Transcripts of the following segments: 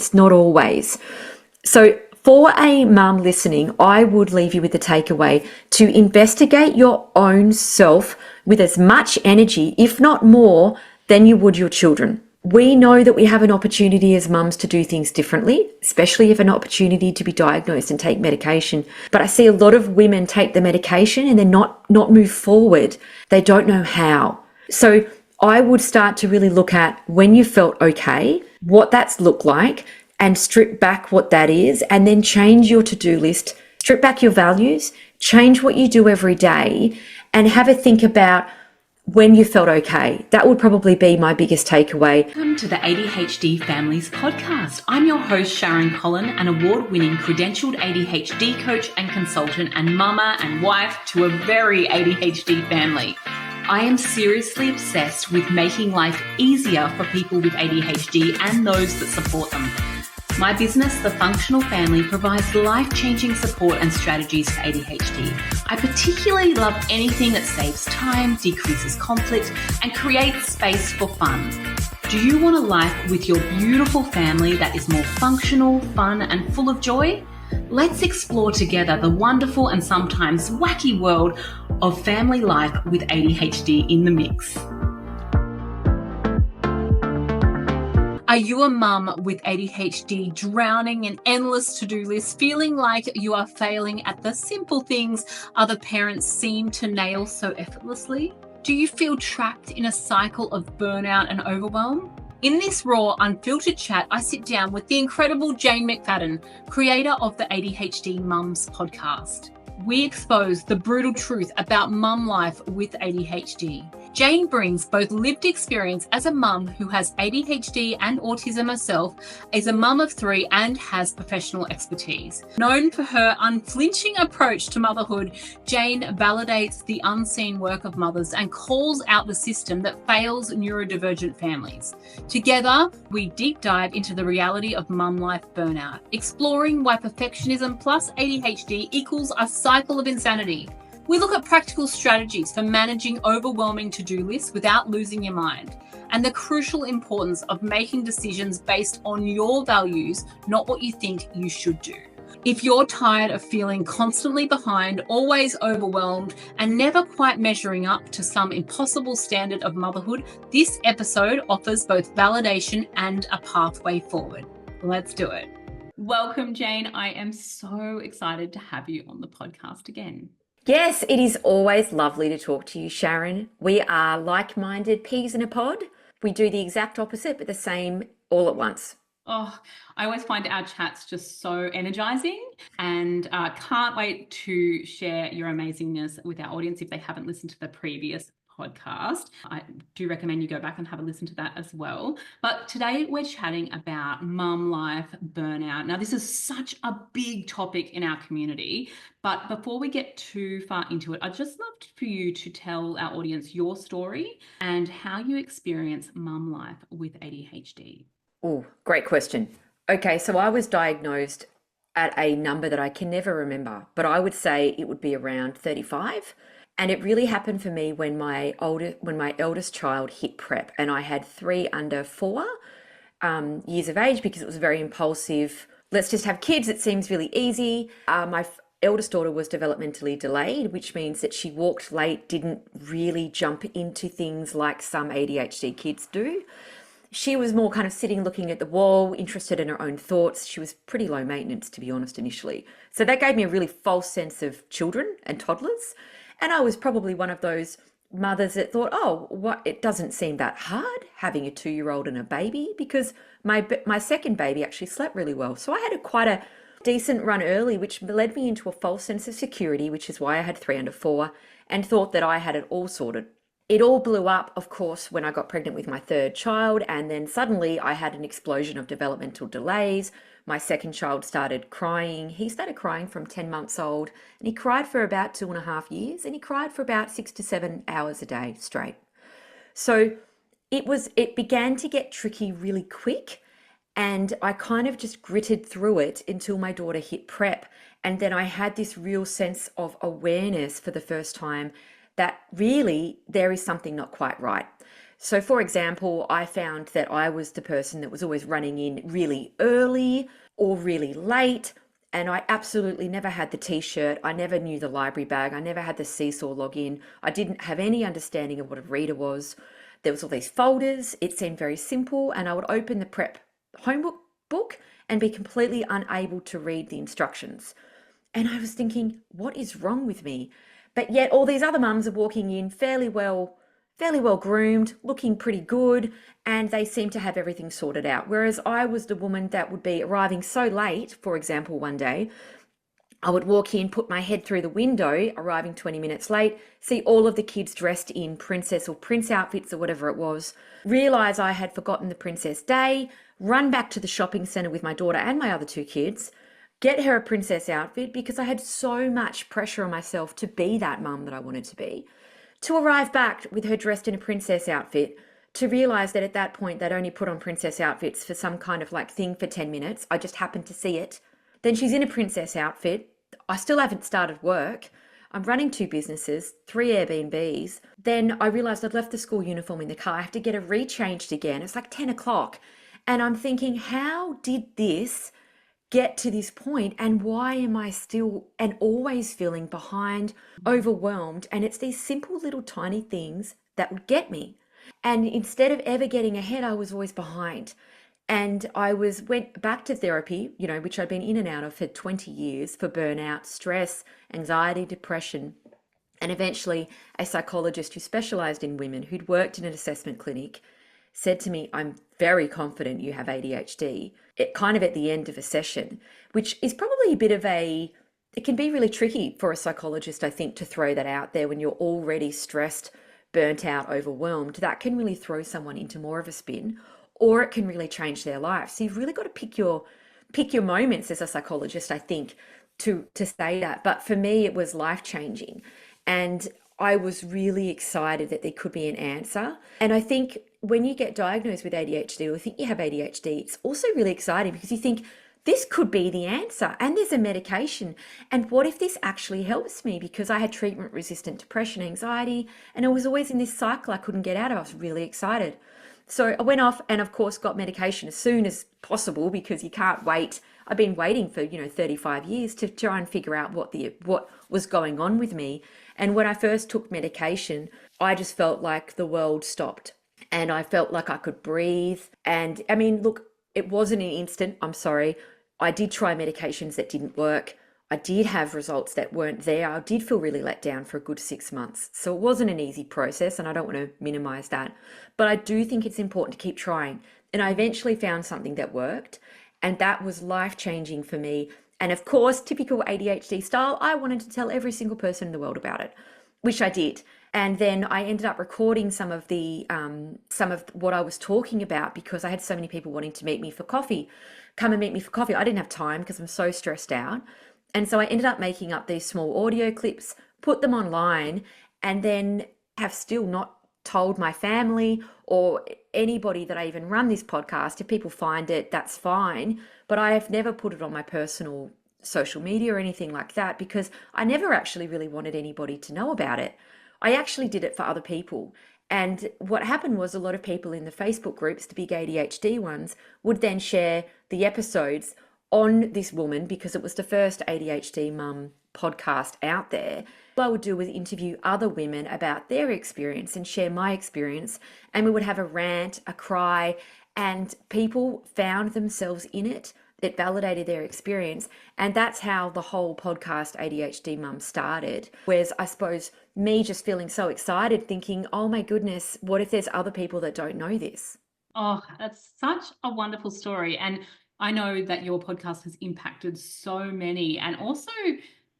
it's not always. So for a mum listening, I would leave you with the takeaway to investigate your own self with as much energy, if not more, than you would your children. We know that we have an opportunity as mums to do things differently, especially if an opportunity to be diagnosed and take medication. But I see a lot of women take the medication and then not move forward. They don't know how. So I would start to really look at when you felt okay, what that's looked like, and strip back what that is, and then change your to-do list, strip back your values, change what you do every day, and have a think about when you felt okay. That would probably be my biggest takeaway. Welcome to the ADHD Families Podcast. I'm your host, Sharon Collon, an award-winning credentialed ADHD coach and consultant and mama and wife to a very ADHD family. I am seriously obsessed with making life easier for people with ADHD and those that support them. My business, The Functional Family, provides life-changing support and strategies for ADHD. I particularly love anything that saves time, decreases conflict, and creates space for fun. Do you want a life with your beautiful family that is more functional, fun, and full of joy? Let's explore together the wonderful and sometimes wacky world of family life with ADHD in the mix. Are you a mum with ADHD drowning in endless to-do lists, feeling like you are failing at the simple things other parents seem to nail so effortlessly? Do you feel trapped in a cycle of burnout and overwhelm? In this raw, unfiltered chat, I sit down with the incredible Jane McFadden, creator of the ADHD Mums Podcast. We expose the brutal truth about mum life with ADHD. Jane brings both lived experience as a mum who has ADHD and autism herself, is a mum of 3 and has professional expertise. Known for her unflinching approach to motherhood, Jane validates the unseen work of mothers and calls out the system that fails neurodivergent families. Together, we deep dive into the reality of mum life burnout, exploring why perfectionism plus ADHD equals a cycle of insanity. We look at practical strategies for managing overwhelming to-do lists without losing your mind, and the crucial importance of making decisions based on your values, not what you think you should do. If you're tired of feeling constantly behind, always overwhelmed, and never quite measuring up to some impossible standard of motherhood, this episode offers both validation and a pathway forward. Let's do it. Welcome, Jane. I am so excited to have you on the podcast again. Yes, it is always lovely to talk to you, Sharon. We are like-minded peas in a pod. We do the exact opposite, but the same all at once. Oh, I always find our chats just so energizing, and can't wait to share your amazingness with our audience if they haven't listened to the previous podcast. I do recommend you go back and have a listen to that as well. But today we're chatting about mum life burnout. Now, this is such a big topic in our community, but before we get too far into it, I'd just love for you to tell our audience your story and how you experience mum life with ADHD. Oh, great question. Okay, so I was diagnosed at a number that I can never remember, but I would say it would be around 35. And it really happened for me when my eldest child hit prep, and I had 3 under 4 years of age because it was very impulsive. Let's just have kids. It seems really easy. My eldest daughter was developmentally delayed, which means that she walked late, didn't really jump into things like some ADHD kids do. She was more kind of sitting, looking at the wall, interested in her own thoughts. She was pretty low maintenance, to be honest, initially. So that gave me a really false sense of children and toddlers. And I was probably one of those mothers that thought, oh, it doesn't seem that hard having a 2-year-old and a baby, because my second baby actually slept really well. So I had quite a decent run early, which led me into a false sense of security, which is why I had 3 under 4, and thought that I had it all sorted. It all blew up, of course, when I got pregnant with my 3rd child, and then suddenly I had an explosion of developmental delays. My second child started crying. He started crying from 10 months old, and he cried for about 2.5 years, and he cried for about 6 to 7 hours a day straight. So it began to get tricky really quick, and I kind of just gritted through it until my daughter hit prep. And then I had this real sense of awareness for the first time that really there is something not quite right. So, for example, I found that I was the person that was always running in really early or really late. And I absolutely never had the t-shirt. I never knew the library bag. I never had the Seesaw login. I didn't have any understanding of what a reader was. There was all these folders. It seemed very simple. And I would open the prep homework book and be completely unable to read the instructions. And I was thinking, what is wrong with me? But yet all these other mums are walking in fairly well groomed, looking pretty good, and they seem to have everything sorted out. Whereas I was the woman that would be arriving so late. For example, one day I would walk in, put my head through the window, arriving 20 minutes late, see all of the kids dressed in princess or prince outfits or whatever it was, realize I had forgotten the princess day, run back to the shopping center with my daughter and my other two kids, get her a princess outfit because I had so much pressure on myself to be that mum that I wanted to be, to arrive back with her dressed in a princess outfit, to realize that at that point they'd only put on princess outfits for some kind of like thing for 10 minutes. I just happened to see it. Then she's in a princess outfit. I still haven't started work. I'm running 2 businesses, 3 Airbnbs. Then I realized I'd left the school uniform in the car. I have to get it rechanged again. It's like 10 o'clock. And I'm thinking, how did this get to this point, and why am I still and always feeling behind, overwhelmed? And it's these simple little tiny things that would get me. And instead of ever getting ahead, I was always behind. And went back to therapy, which I'd been in and out of for 20 years, for burnout, stress, anxiety, depression. And eventually a psychologist who specialized in women, who'd worked in an assessment clinic, said to me, I'm very confident you have ADHD, it kind of at the end of a session, which is probably it can be really tricky for a psychologist, I think, to throw that out there when you're already stressed, burnt out, overwhelmed. That can really throw someone into more of a spin, or it can really change their life. So you've really got to pick your moments as a psychologist, I think, to say that. But for me, it was life-changing. And I was really excited that there could be an answer. And I think when you get diagnosed with ADHD or think you have ADHD, it's also really exciting because you think this could be the answer and there's a medication. And what if this actually helps me? Because I had treatment-resistant depression, anxiety, and I was always in this cycle I couldn't get out of. I was really excited. So I went off and, of course, got medication as soon as possible because you can't wait. I've been waiting for, 35 years to try and figure out what was going on with me. And when I first took medication, I just felt like the world stopped and I felt like I could breathe. And I mean, look, it wasn't an instant. I'm sorry. I did try medications that didn't work. I did have results that weren't there. I did feel really let down for a good 6 months. So it wasn't an easy process, and I don't want to minimize that. But I do think it's important to keep trying. And I eventually found something that worked, and that was life-changing for me. And of course, typical ADHD style, I wanted to tell every single person in the world about it, which I did. And then I ended up recording some of what I was talking about because I had so many people wanting to come and meet me for coffee. I didn't have time because I'm so stressed out. And so I ended up making up these small audio clips, put them online, and then have still not told my family or anybody that I even run this podcast. If people find it, that's fine. But I have never put it on my personal social media or anything like that because I never actually really wanted anybody to know about it. I actually did it for other people. And what happened was a lot of people in the Facebook groups, the big ADHD ones, would then share the episodes on this woman because it was the first ADHD Mum podcast out there. What I would do was interview other women about their experience and share my experience. And we would have a rant, a cry, and people found themselves in it. It validated their experience. And that's how the whole podcast ADHD Mum started. Whereas I suppose me just feeling so excited thinking, oh my goodness, what if there's other people that don't know this? Oh, that's such a wonderful story. And I know that your podcast has impacted so many and also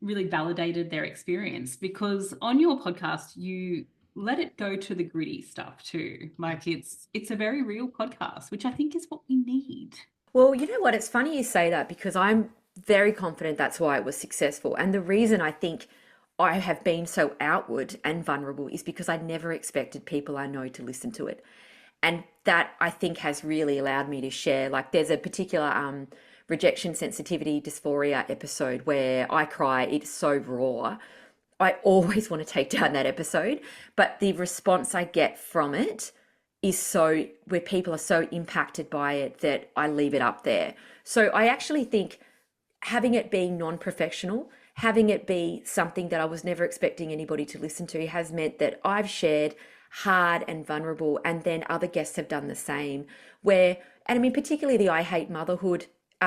really validated their experience because on your podcast, you let it go to the gritty stuff too. Like it's a very real podcast, which I think is what we need. Well, you know what? It's funny you say that because I'm very confident that's why it was successful. And the reason I think I have been so outward and vulnerable is because I never expected people I know to listen to it. And that I think has really allowed me to share. Like there's a particular rejection sensitivity dysphoria episode where I cry. It's so raw. I always want to take down that episode, but the response I get from it is so, where people are so impacted by it that I leave it up there. So I actually think having it being non-professional, having it be something that I was never expecting anybody to listen to, has meant that I've shared hard and vulnerable, and then other guests have done the same. And I mean, particularly the I Hate Motherhood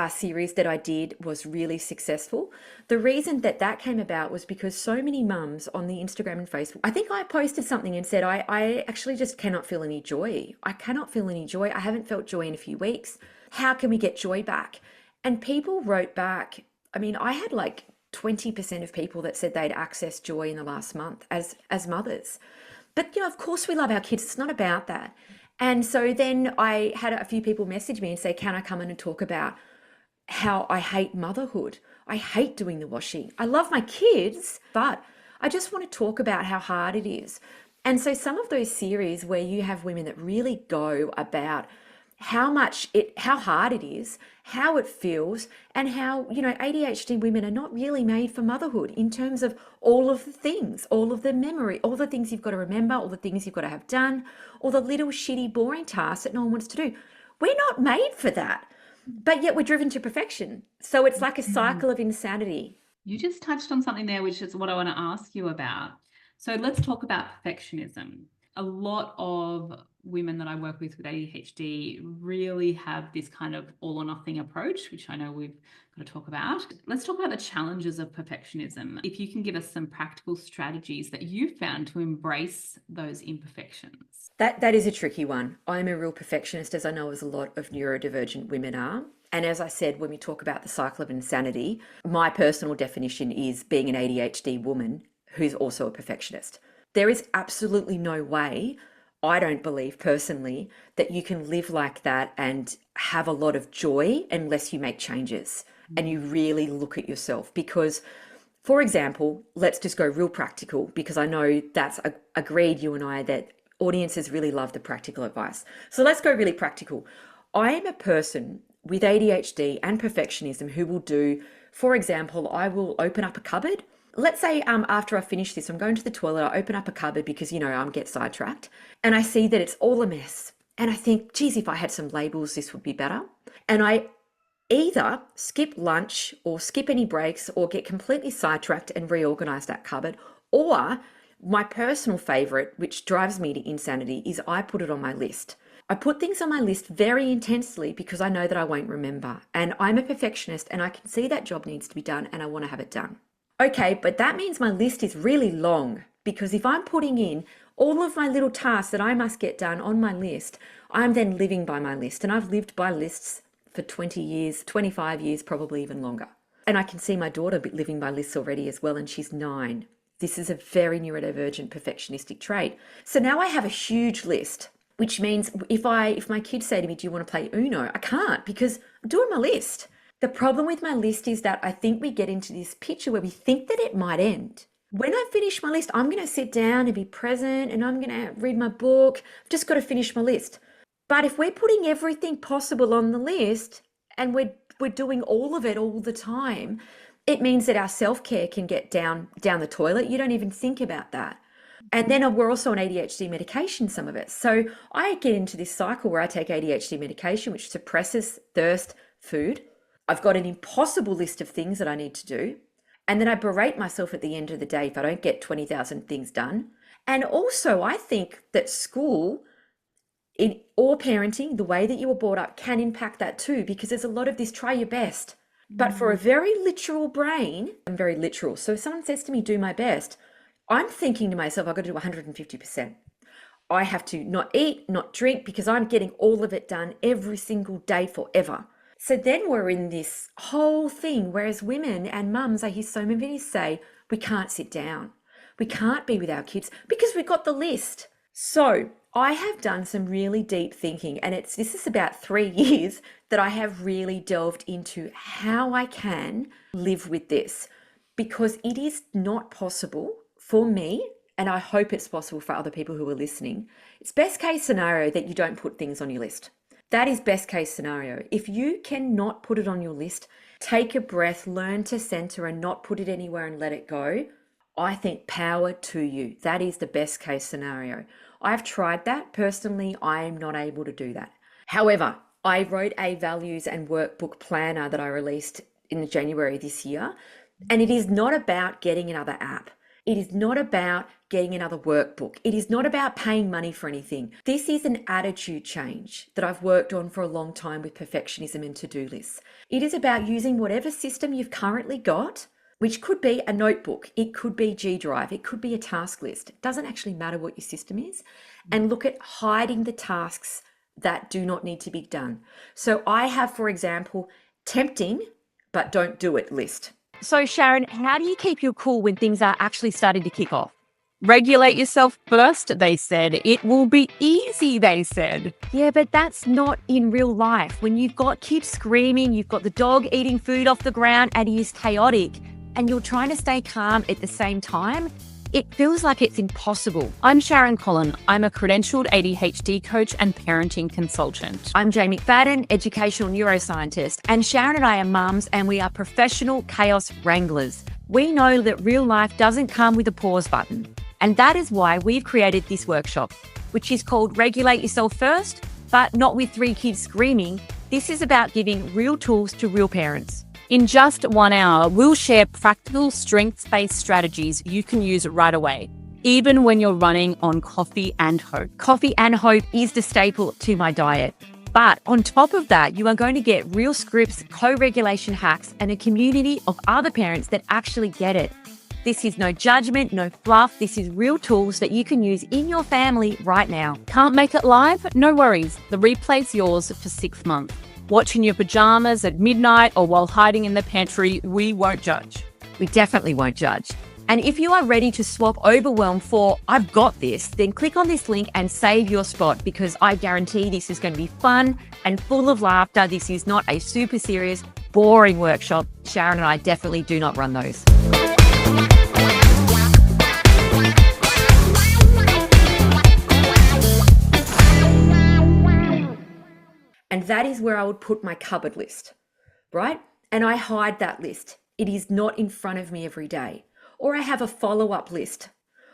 series that I did was really successful. The reason that that came about was because so many mums on the Instagram and Facebook, I think I posted something and said, I actually just cannot feel any joy. I cannot feel any joy. I haven't felt joy in a few weeks. How can we get joy back? And people wrote back. I mean, I had like 20% of people that said they'd accessed joy in the last month as mothers. But, of course we love our kids. It's not about that. And so then I had a few people message me and say, can I come in and talk about how I hate motherhood? I hate doing the washing. I love my kids, but I just want to talk about how hard it is. And so some of those series where you have women that really go about how hard it is, how it feels, and how, ADHD women are not really made for motherhood in terms of all of the things, all of the memory, all the things you've got to remember, all the things you've got to have done, all the little shitty, boring tasks that no one wants to do. We're not made for that, but yet we're driven to perfection. So it's like a cycle of insanity. You just touched on something there, which is what I want to ask you about. So let's talk about perfectionism. A lot of women that I work with ADHD really have this kind of all or nothing approach, which I know we've got to talk about. Let's talk about the challenges of perfectionism. If you can give us some practical strategies that you found to embrace those imperfections. That is a tricky one. I'm a real perfectionist, as I know as a lot of neurodivergent women are. And as I said, when we talk about the cycle of insanity, my personal definition is being an ADHD woman who's also a perfectionist. There is absolutely no way, I don't believe personally, that you can live like that and have a lot of joy unless you make changes and you really look at yourself. Because, for example, let's just go real practical, because I know that's agreed, you and I, that audiences really love the practical advice. So let's go really practical. I am a person with ADHD and perfectionism who will do, for example, I will open up a cupboard. Let's say after I finish this, I'm going to the toilet, I open up a cupboard because, I get sidetracked and I see that it's all a mess. And I think, geez, if I had some labels, this would be better. And I either skip lunch or skip any breaks or get completely sidetracked and reorganize that cupboard. Or my personal favorite, which drives me to insanity, is I put it on my list. I put things on my list very intensely because I know that I won't remember. And I'm a perfectionist and I can see that job needs to be done and I want to have it done. Okay, but that means my list is really long, because if I'm putting in all of my little tasks that I must get done on my list, I'm then living by my list. And I've lived by lists for 20 years, 25 years, probably even longer. And I can see my daughter living by lists already as well, and she's 9. This is a very neurodivergent perfectionistic trait. So now I have a huge list, which means if my kids say to me, do you want to play Uno? I can't, because I'm doing my list. The problem with my list is that I think we get into this picture where we think that it might end. When I finish my list, I'm going to sit down and be present and I'm going to read my book. I've just got to finish my list. But if we're putting everything possible on the list and we're doing all of it all the time, it means that our self-care can get down the toilet. You don't even think about that. And then we're also on ADHD medication, some of it. So I get into this cycle where I take ADHD medication, which suppresses thirst, food. I've got an impossible list of things that I need to do. And then I berate myself at the end of the day if I don't get 20,000 things done. And also I think that school or parenting, the way that you were brought up, can impact that too, because there's a lot of this try your best. But for a very literal brain, I'm very literal. So if someone says to me, do my best, I'm thinking to myself, I've got to do 150%. I have to not eat, not drink, because I'm getting all of it done every single day forever. So then we're in this whole thing, whereas women and mums, I hear so many say, we can't sit down. We can't be with our kids because we've got the list. So I have done some really deep thinking, and this is about 3 years that I have really delved into how I can live with this, because it is not possible for me, and I hope it's possible for other people who are listening. It's best case scenario that you don't put things on your list. That is best case scenario. If you cannot put it on your list, take a breath, learn to center and not put it anywhere and let it go. I think power to you. That is the best case scenario. I've tried that. Personally, I'm not able to do that. However, I wrote a values and workbook planner that I released in January this year. And it is not about getting another app. It is not about getting another workbook. It is not about paying money for anything. This is an attitude change that I've worked on for a long time with perfectionism and to-do lists. It is about using whatever system you've currently got, which could be a notebook, it could be G Drive, it could be a task list. It doesn't actually matter what your system is. And look at hiding the tasks that do not need to be done. So I have, for example, tempting, but don't do it list. So, Sharon, how do you keep your cool when things are actually starting to kick off? Regulate yourself first, they said. It will be easy, they said. Yeah, but that's not in real life. When you've got kids screaming, you've got the dog eating food off the ground, and it is chaotic, and you're trying to stay calm at the same time, it feels like it's impossible. I'm Sharon Collon. I'm a credentialed ADHD coach and parenting consultant. I'm Jane McFadden, educational neuroscientist, and Sharon and I are mums, and we are professional chaos wranglers. We know that real life doesn't come with a pause button, and that is why we've created this workshop, which is called Regulate Yourself First, but not with 3 kids screaming. This is about giving real tools to real parents. In just 1 hour, we'll share practical strengths-based strategies you can use right away, even when you're running on coffee and hope. Coffee and hope is the staple to my diet. But on top of that, you are going to get real scripts, co-regulation hacks, and a community of other parents that actually get it. This is no judgment, no fluff. This is real tools that you can use in your family right now. Can't make it live? No worries. The replay's yours for 6 months. Watch in your pajamas at midnight or while hiding in the pantry, we won't judge. We definitely won't judge. And if you are ready to swap overwhelm for I've got this, then click on this link and save your spot, because I guarantee this is going to be fun and full of laughter. This is not a super serious, boring workshop. Sharon and I definitely do not run those. And that is where I would put my cupboard list, right? And I hide that list. It is not in front of me every day. Or I have a follow-up list,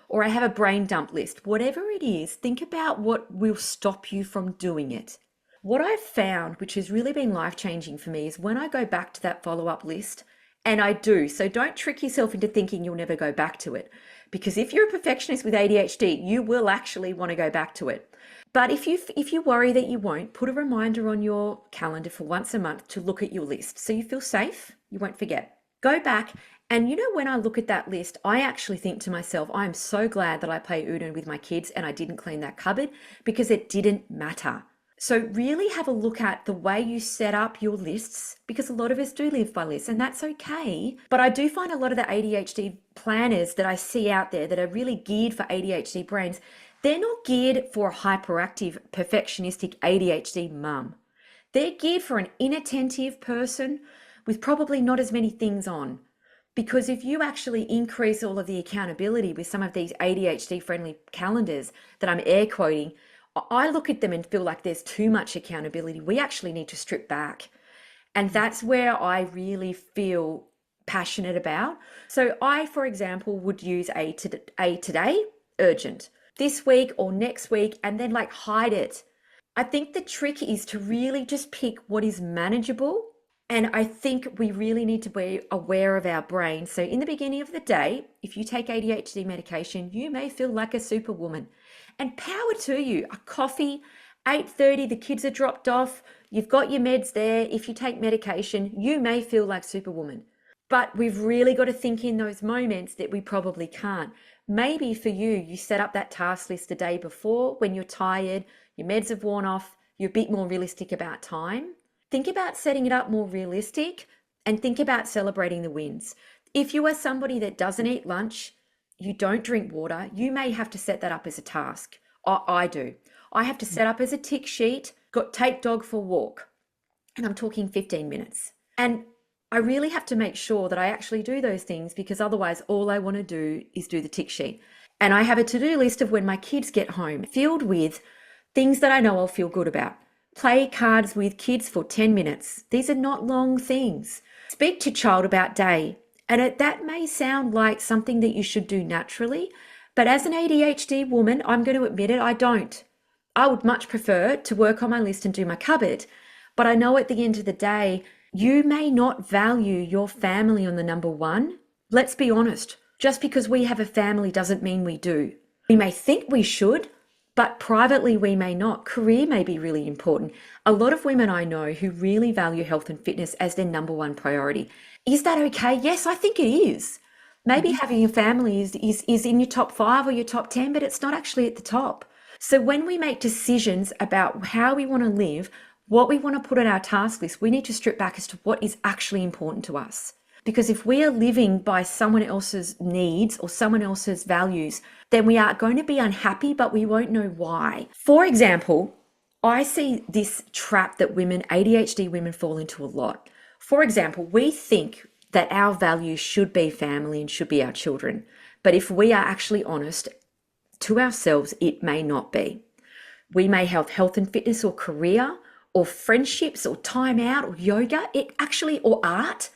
or I have a brain dump list. Whatever it is, think about what will stop you from doing it. What I've found, which has really been life-changing for me, is when I go back to that follow-up list, and I do. So don't trick yourself into thinking you'll never go back to it. Because if you're a perfectionist with ADHD, you will actually want to go back to it. But if you worry that you won't, put a reminder on your calendar for once a month to look at your list. So you feel safe, you won't forget. Go back, and when I look at that list, I actually think to myself, I am so glad that I play Uno with my kids and I didn't clean that cupboard, because it didn't matter. So really have a look at the way you set up your lists, because a lot of us do live by lists, and that's okay. But I do find a lot of the ADHD planners that I see out there that are really geared for ADHD brains, they're not geared for a hyperactive, perfectionistic ADHD mum. They're geared for an inattentive person with probably not as many things on. Because if you actually increase all of the accountability with some of these ADHD-friendly calendars that I'm air quoting, I look at them and feel like there's too much accountability. We actually need to strip back. And that's where I really feel passionate about. So I, for example, would use a today, urgent, this week or next week, and then hide it. I think the trick is to really just pick what is manageable. And I think we really need to be aware of our brain. So in the beginning of the day, if you take ADHD medication, you may feel like a superwoman. And power to you. A coffee, 8:30, the kids are dropped off, you've got your meds there. If you take medication, you may feel like superwoman. But we've really got to think in those moments that we probably can't. Maybe for you, you set up that task list the day before when you're tired, your meds have worn off, you're a bit more realistic about time. Think about setting it up more realistic, and think about celebrating the wins. If you are somebody that doesn't eat lunch, you don't drink water, you may have to set that up as a task. I do. I have to set up as a tick sheet, take dog for a walk, and I'm talking 15 minutes. And I really have to make sure that I actually do those things, because otherwise all I want to do is do the tick sheet. And I have a to-do list of when my kids get home filled with things that I know I'll feel good about. Play cards with kids for 10 minutes. These are not long things. Speak to child about day. And that may sound like something that you should do naturally, But as an ADHD woman, I'm going to admit it, I don't. I would much prefer to work on my list and do my cupboard. But I know at the end of the day, you may not value your family on the number one. Let's be honest. Just because we have a family doesn't mean we do. We may think we should, but privately we may not. Career may be really important. A lot of women I know who really value health and fitness as their number one priority. Is that okay? Yes, I think it is. Maybe having a family is in your top 5 or your top 10, but it's not actually at the top. So when we make decisions about how we want to live, what we want to put on our task list, we need to strip back as to what is actually important to us. Because if we are living by someone else's needs or someone else's values, then we are going to be unhappy, but we won't know why. For example, I see this trap that ADHD women fall into a lot. For example, we think that our values should be family and should be our children. But if we are actually honest to ourselves, it may not be. We may have health and fitness or career or friendships or time out or yoga, or art,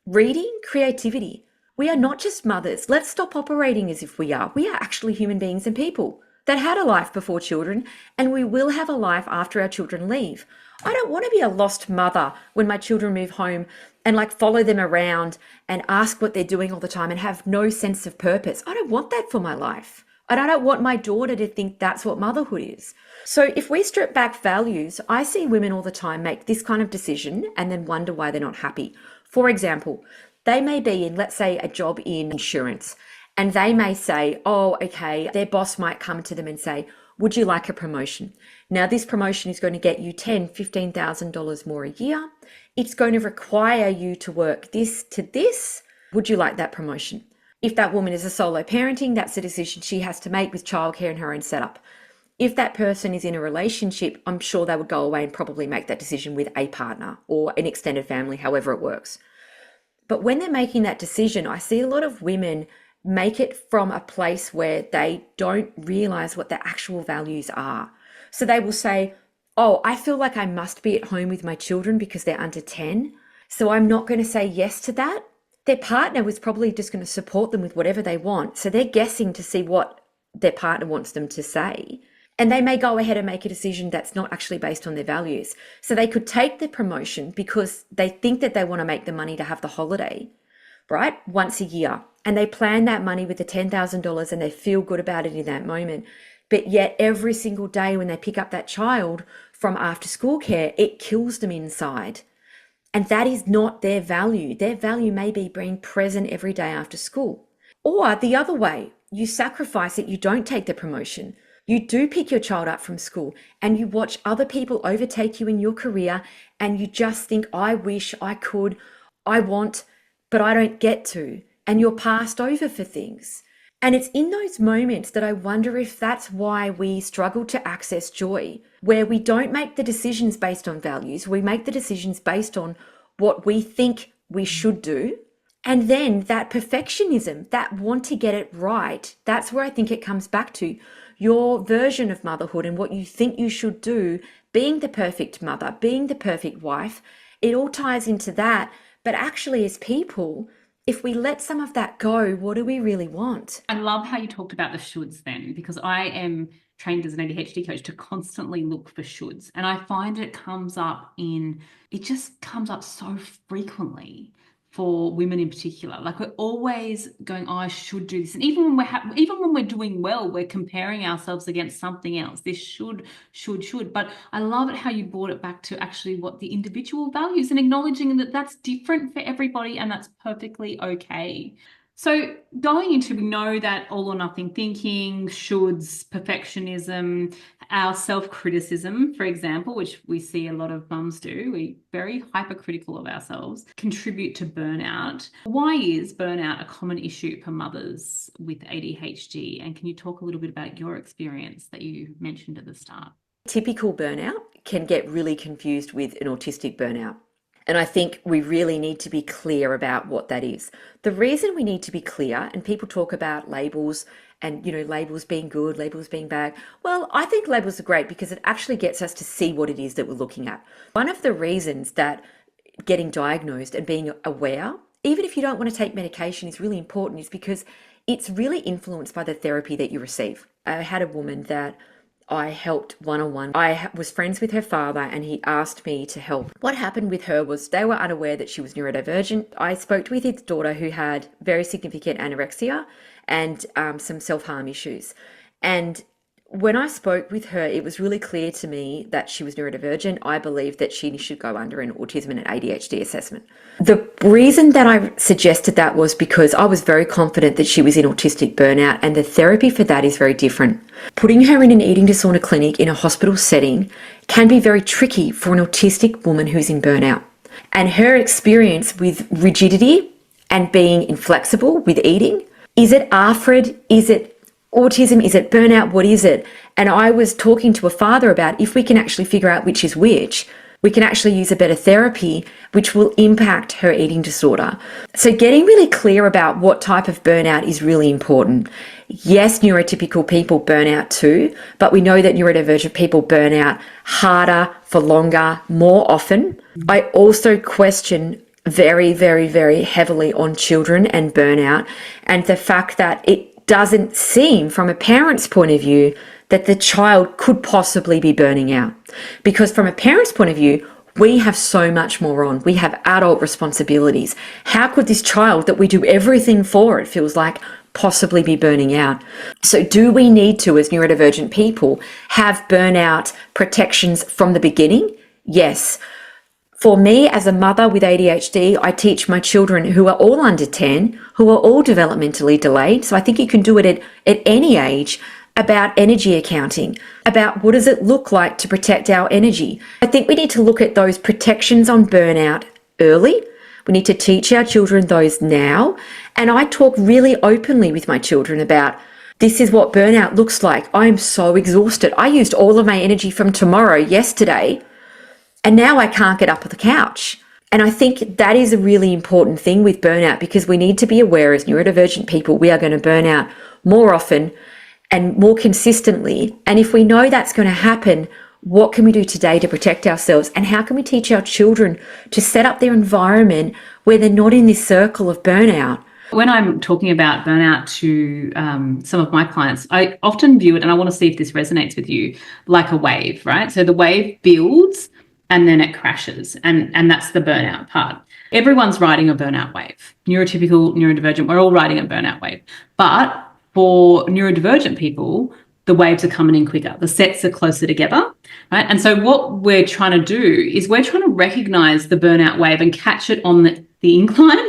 reading, creativity. We are not just mothers. Let's stop operating as if we are. We are actually human beings and people that had a life before children, and we will have a life after our children leave. I don't want to be a lost mother when my children move home and follow them around and ask what they're doing all the time and have no sense of purpose. I don't want that for my life. And I don't want my daughter to think that's what motherhood is. So if we strip back values, I see women all the time make this kind of decision and then wonder why they're not happy. For example, they may be in, let's say, a job in insurance, and they may say, oh, okay, their boss might come to them and say, would you like a promotion? Now, this promotion is going to get you $10,000, $15,000 more a year. It's going to require you to work this to this. Would you like that promotion? If that woman is a solo parenting, that's a decision she has to make with childcare and her own setup. If that person is in a relationship, I'm sure they would go away and probably make that decision with a partner or an extended family, however it works. But when they're making that decision, I see a lot of women make it from a place where they don't realize what their actual values are. So they will say, oh, I feel like I must be at home with my children because they're under 10. So I'm not going to say yes to that. Their partner was probably just going to support them with whatever they want. So they're guessing to see what their partner wants them to say. And they may go ahead and make a decision that's not actually based on their values. So they could take the promotion because they think that they want to make the money to have the holiday, right? Once a year. And they plan that money with the $10,000 and they feel good about it in that moment. But yet every single day when they pick up that child from after school care, it kills them inside. And that is not their value. Their value may be being present every day after school. Or the other way, you sacrifice it, you don't take the promotion. You do pick your child up from school and you watch other people overtake you in your career and you just think, I wish I could, I want, but I don't get to. And you're passed over for things. And it's in those moments that I wonder if that's why we struggle to access joy, where we don't make the decisions based on values. We make the decisions based on what we think we should do. And then that perfectionism, that want to get it right, that's where I think it comes back to your version of motherhood and what you think you should do, being the perfect mother, being the perfect wife. It all ties into that. But actually, as people, if we let some of that go, what do we really want? I love how you talked about the shoulds then, because I am trained as an ADHD coach to constantly look for shoulds. And I find it just comes up so frequently for women in particular. Like we're always going, oh, I should do this. And even when we're doing well, we're comparing ourselves against something else. This should. But I love it how you brought it back to actually what the individual values and acknowledging that that's different for everybody and that's perfectly okay. So going into, we know that all or nothing thinking, shoulds, perfectionism, our self-criticism, for example, which we see a lot of mums do, we're very hypercritical of ourselves, contribute to burnout. Why is burnout a common issue for mothers with ADHD? And can you talk a little bit about your experience that you mentioned at the start? Typical burnout can get really confused with an autistic burnout. And I think we really need to be clear about what that is. The reason we need to be clear, and people talk about labels and, labels being good, labels being bad. Well, I think labels are great because it actually gets us to see what it is that we're looking at. One of the reasons that getting diagnosed and being aware, even if you don't want to take medication, is really important is because it's really influenced by the therapy that you receive. I had a woman that I helped one-on-one. I was friends with her father and he asked me to help. What happened with her was they were unaware that she was neurodivergent. I spoke with his daughter who had very significant anorexia and some self-harm issues. And when I spoke with her, it was really clear to me that she was neurodivergent. I believe that she should go under an autism and an ADHD assessment. The reason that I suggested that was because I was very confident that she was in autistic burnout, and the therapy for that is very different. Putting her in an eating disorder clinic in a hospital setting can be very tricky for an autistic woman who's in burnout. And her experience with rigidity and being inflexible with eating, is it ARFID? Is it autism? Is it burnout? What is it? And I was talking to a father about if we can actually figure out which is which, we can actually use a better therapy, which will impact her eating disorder. So getting really clear about what type of burnout is really important. Yes, neurotypical people burn out too, but we know that neurodivergent people burn out harder, for longer, more often. I also question very, very, very heavily on children and burnout, and the fact that it doesn't seem from a parent's point of view that the child could possibly be burning out. Because from a parent's point of view, we have so much more on. We have adult responsibilities. How could this child that we do everything for, it feels like, possibly be burning out? So do we need to, as neurodivergent people, have burnout protections from the beginning? Yes. For me, as a mother with ADHD, I teach my children who are all under 10, who are all developmentally delayed. So I think you can do it at any age, about energy accounting, about what does it look like to protect our energy. I think we need to look at those protections on burnout early. We need to teach our children those now. And I talk really openly with my children about, this is what burnout looks like. I am so exhausted. I used all of my energy from tomorrow yesterday, and now I can't get up off the couch. And I think that is a really important thing with burnout, because we need to be aware as neurodivergent people, we are going to burn out more often and more consistently. And if we know that's going to happen, what can we do today to protect ourselves? And how can we teach our children to set up their environment where they're not in this circle of burnout? When I'm talking about burnout to some of my clients, I often view it, and I want to see if this resonates with you, like a wave, right? So the wave builds and then it crashes. And that's the burnout part. Everyone's riding a burnout wave. Neurotypical, neurodivergent, we're all riding a burnout wave. But for neurodivergent people, the waves are coming in quicker. The sets are closer together, right? And so what we're trying to do is we're trying to recognize the burnout wave and catch it on the incline.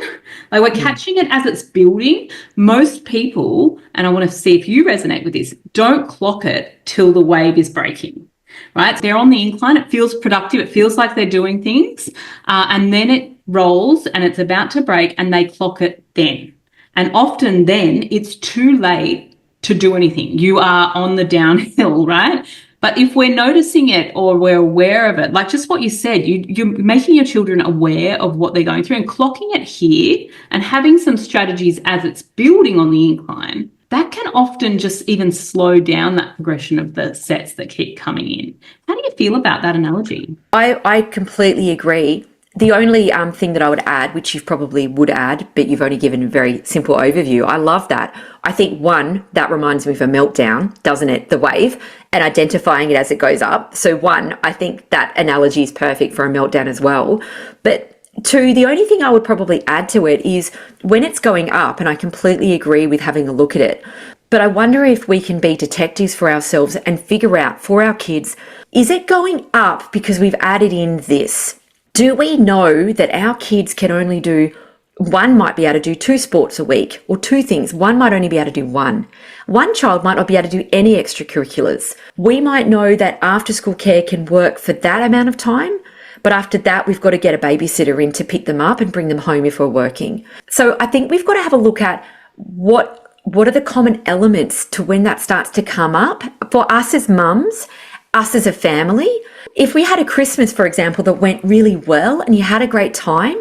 Like we're catching it as it's building. Most people, and I want to see if you resonate with this, don't clock it till the wave is breaking. Right? They're on the incline. It feels productive. It feels like they're doing things. And then it rolls and it's about to break and they clock it then. And often then it's too late to do anything. You are on the downhill, right? But if we're noticing it or we're aware of it, like just what you said, you're making your children aware of what they're going through and clocking it here and having some strategies as it's building on the incline, that can often just even slow down that progression of the sets that keep coming in. How do you feel about that analogy? I completely agree. The only thing that I would add, which you probably would add, but you've only given a very simple overview. I love that. I think one, that reminds me of a meltdown, doesn't it? The wave, and identifying it as it goes up. So one, I think that analogy is perfect for a meltdown as well. But two, the only thing I would probably add to it is when it's going up, and I completely agree with having a look at it, but I wonder if we can be detectives for ourselves and figure out for our kids, is it going up because we've added in this? Do we know that our kids can only do, one might be able to do 2 sports a week or 2 things. One might only be able to do 1. One child might not be able to do any extracurriculars. We might know that after school care can work for that amount of time, but after that, we've got to get a babysitter in to pick them up and bring them home if we're working. So I think we've got to have a look at what are the common elements to when that starts to come up for us as mums, us as a family. If we had a Christmas, for example, that went really well and you had a great time,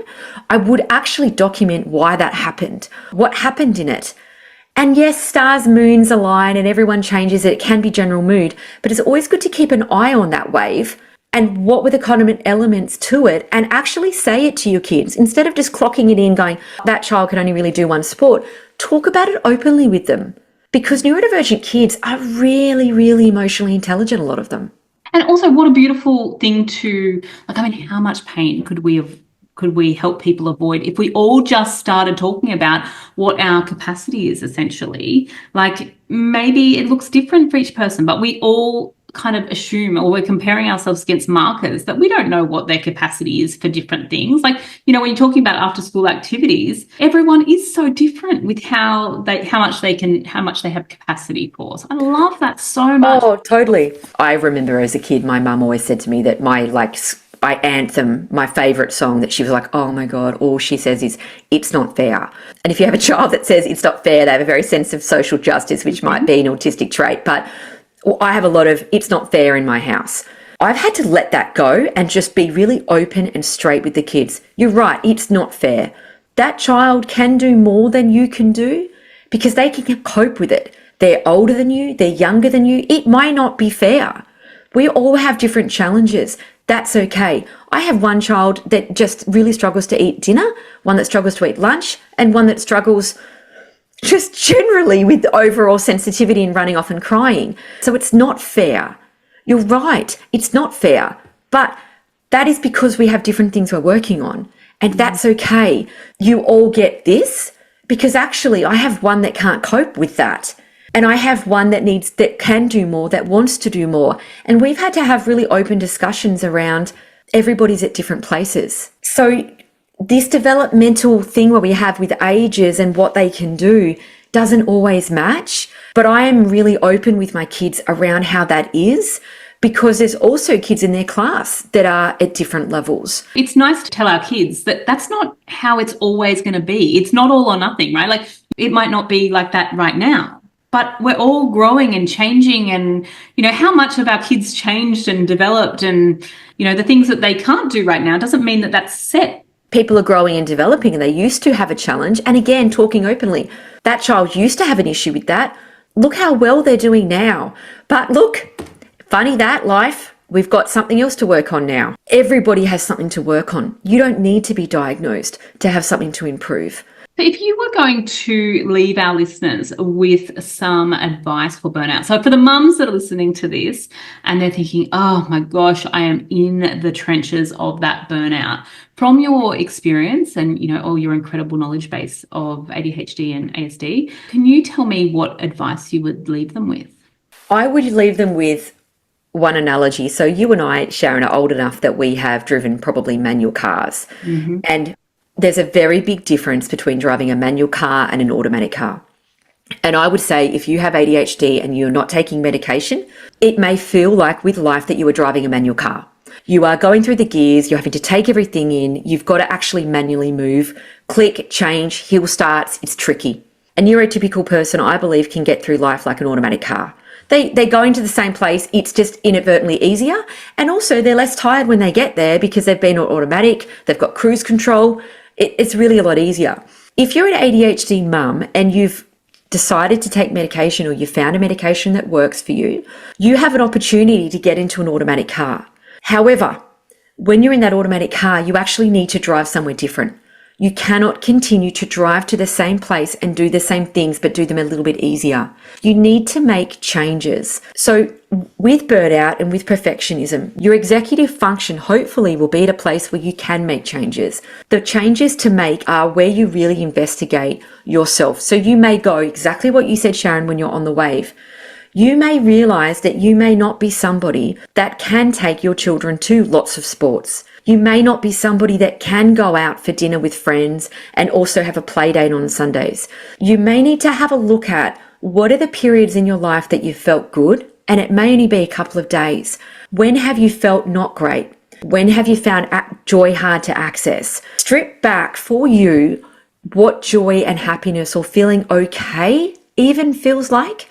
I would actually document why that happened, what happened in it. And yes, stars, moons align and everyone changes it. It can be general mood, but it's always good to keep an eye on that wave and what were the common elements to it, and actually say it to your kids instead of just clocking it in going, that child can only really do one sport. Talk about it openly with them, because neurodivergent kids are really, really emotionally intelligent, a lot of them. And also, what a beautiful thing to, like, I mean, how much pain could we help people avoid if we all just started talking about what our capacity is, essentially? Like, maybe it looks different for each person, but we all kind of assume, or we're comparing ourselves against markers, that we don't know what their capacity is for different things. Like, you know, when you're talking about after school activities, everyone is so different with how much they have capacity for. So I love that so much. Oh, totally. I remember as a kid, my mum always said to me that my anthem, my favorite song, that she was like, oh my God, all she says is, it's not fair. And if you have a child that says it's not fair, they have a very sense of social justice, which might be an autistic trait. But I have a lot of it's not fair in my house. I've had to let that go and just be really open and straight with the kids. You're right, it's not fair. That child can do more than you can do because they can cope with it. They're older than you, they're younger than you. It might not be fair. We all have different challenges. That's okay. I have one child that just really struggles to eat dinner, one that struggles to eat lunch, and one that struggles just generally with overall sensitivity and running off and crying. So it's not fair. You're right. It's not fair. But that is because we have different things we're working on. And that's okay. You all get this, because actually I have one that can't cope with that. And I have one that can do more, that wants to do more. And we've had to have really open discussions around everybody's at different places. So this developmental thing where we have with ages and what they can do doesn't always match. But I am really open with my kids around how that is, because there's also kids in their class that are at different levels. It's nice to tell our kids that that's not how it's always going to be. It's not all or nothing, right? Like, it might not be like that right now, but we're all growing and changing. And, you know, how much of our kids changed and developed, and, you know, the things that they can't do right now doesn't mean that that's set. People are growing and developing, and they used to have a challenge. And again, talking openly, that child used to have an issue with that. Look how well they're doing now. But look, funny that life, we've got something else to work on now. Everybody has something to work on. You don't need to be diagnosed to have something to improve. If you were going to leave our listeners with some advice for burnout, so for the mums that are listening to this and they're thinking, oh my gosh, I am in the trenches of that burnout, from your experience and, you know, all your incredible knowledge base of ADHD and ASD, can you tell me what advice you would leave them with? I would leave them with one analogy. So you and I, Sharon, are old enough that we have driven probably manual cars. Mm-hmm. And there's a very big difference between driving a manual car and an automatic car. And I would say if you have ADHD and you're not taking medication, it may feel like with life that you are driving a manual car. You are going through the gears, you're having to take everything in, you've got to actually manually move, click, change, hill starts, it's tricky. A neurotypical person, I believe, can get through life like an automatic car. They're going to the same place, it's just inadvertently easier. And also they're less tired when they get there because they've been on automatic, they've got cruise control. It's really a lot easier. If you're an ADHD mum and you've decided to take medication, or you found a medication that works for you, you have an opportunity to get into an automatic car. However, when you're in that automatic car, you actually need to drive somewhere different. You cannot continue to drive to the same place and do the same things, but do them a little bit easier. You need to make changes. So with burnout and with perfectionism, your executive function hopefully will be at a place where you can make changes. The changes to make are where you really investigate yourself. So you may go exactly what you said, Sharon, when you're on the wave. You may realize that you may not be somebody that can take your children to lots of sports. You may not be somebody that can go out for dinner with friends and also have a play date on Sundays. You may need to have a look at what are the periods in your life that you felt good, and it may only be a couple of days. When have you felt not great? When have you found joy hard to access? Strip back for you what joy and happiness or feeling okay even feels like,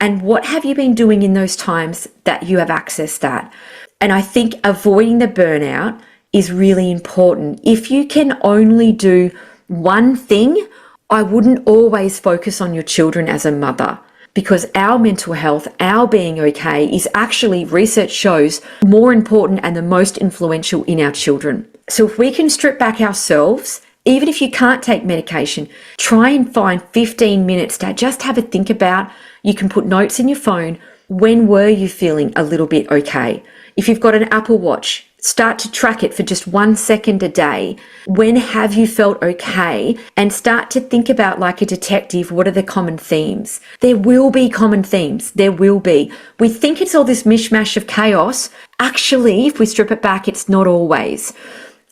and what have you been doing in those times that you have accessed that. And I think avoiding the burnout is really important. If you can only do one thing, I wouldn't always focus on your children as a mother, because our mental health, our being okay, is actually, research shows, more important and the most influential in our children. So if we can strip back ourselves, even if you can't take medication, try and find 15 minutes to just have a think about. You can put notes in your phone. When were you feeling a little bit okay? If you've got an Apple Watch, start to track it for just 1 second a day. When have you felt okay? And start to think about, like a detective, what are the common themes? There will be common themes. There will be. We think it's all this mishmash of chaos. Actually, if we strip it back, it's not always.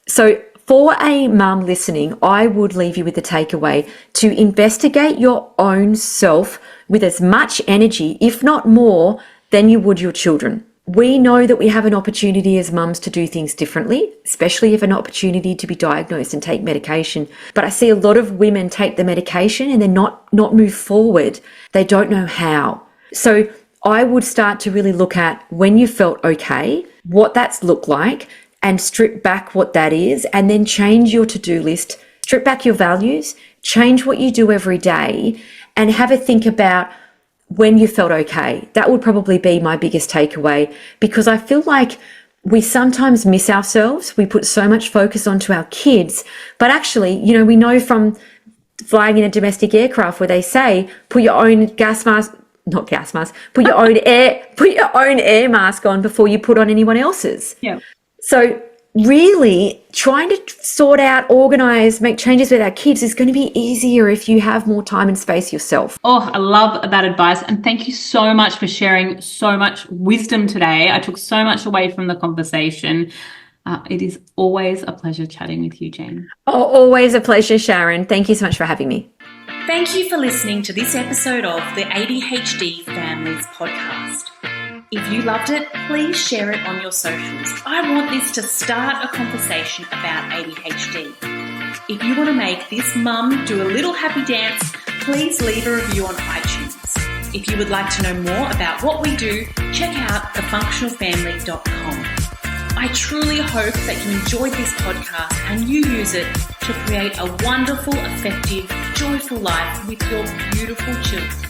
So for a mum listening, I would leave you with the takeaway to investigate your own self with as much energy, if not more, than you would your children. We know that we have an opportunity as mums to do things differently, especially if an opportunity to be diagnosed and take medication. But I see a lot of women take the medication and then not move forward. They don't know how. So I would start to really look at when you felt okay, what that's looked like, and strip back what that is, and then change your to-do list, strip back your values, change what you do every day, and have a think about when you felt okay. That would probably be my biggest takeaway, because I feel like we sometimes miss ourselves. We put so much focus onto our kids, but actually, we know from flying in a domestic aircraft where they say, put your own put your own air mask on before you put on anyone else's. Yeah. So really trying to sort out, organize, make changes with our kids is going to be easier if you have more time and space yourself. Oh, I love that advice. And thank you so much for sharing so much wisdom today. I took so much away from the conversation. It is always a pleasure chatting with you, Jane. Oh, always a pleasure, Sharon. Thank you so much for having me. Thank you for listening to this episode of the ADHD Families Podcast. If you loved it, please share it on your socials. I want this to start a conversation about ADHD. If you want to make this mum do a little happy dance, please leave a review on iTunes. If you would like to know more about what we do, check out thefunctionalfamily.com. I truly hope that you enjoyed this podcast and you use it to create a wonderful, effective, joyful life with your beautiful children.